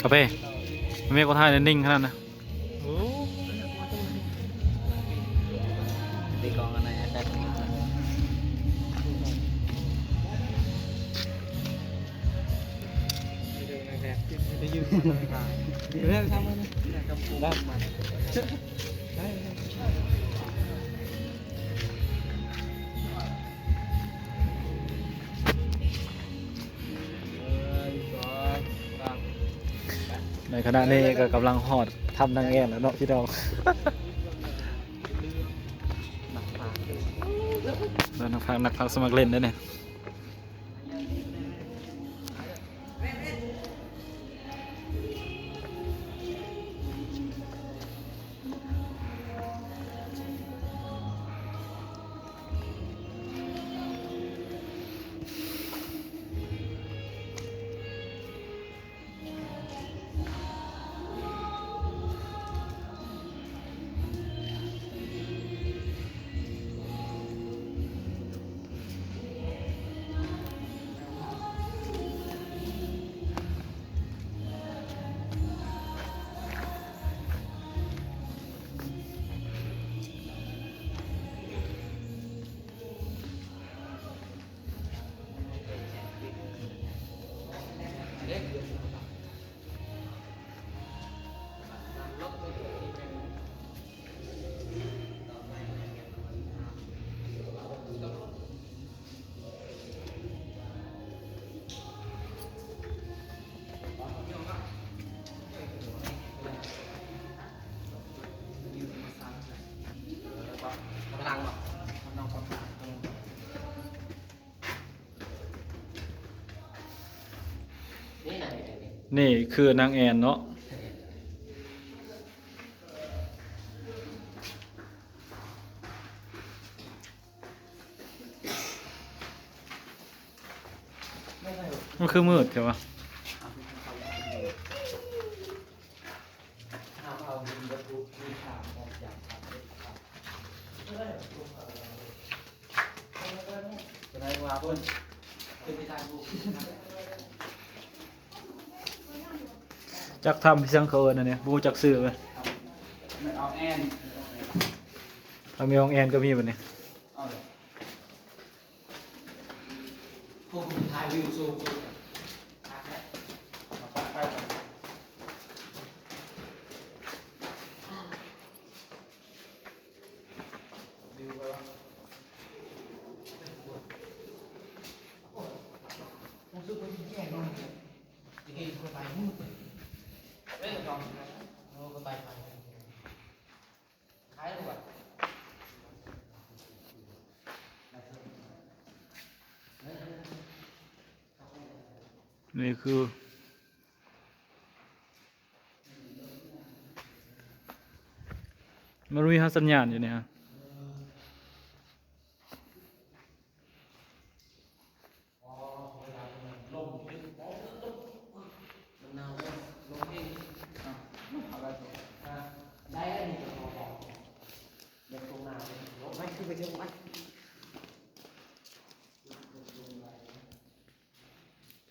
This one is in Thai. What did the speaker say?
กาแฟไม่ก็ท่ายนิ่งขนาดนะตีกองอะไรอาจารย์จะยืนเรื่องทำมันกับกูได้มาในขณะนี้ก็กำลังหอดทำนางแอ่นแล้วเนาะพี่น้องแล้วนักพักสมัครเล่นได้เนี่ยนี่คือนางแอนเนาะมันคือมืดใช่ปะจักทำพี่สังเคินอันนี้บูจักซื้อไปเอาแอน ถ้ามีองแอนก็มีแบบนี้พวกคุณถ่ายวิวซูมนี่คือมันมีสัญญาณอยู่เนี่ย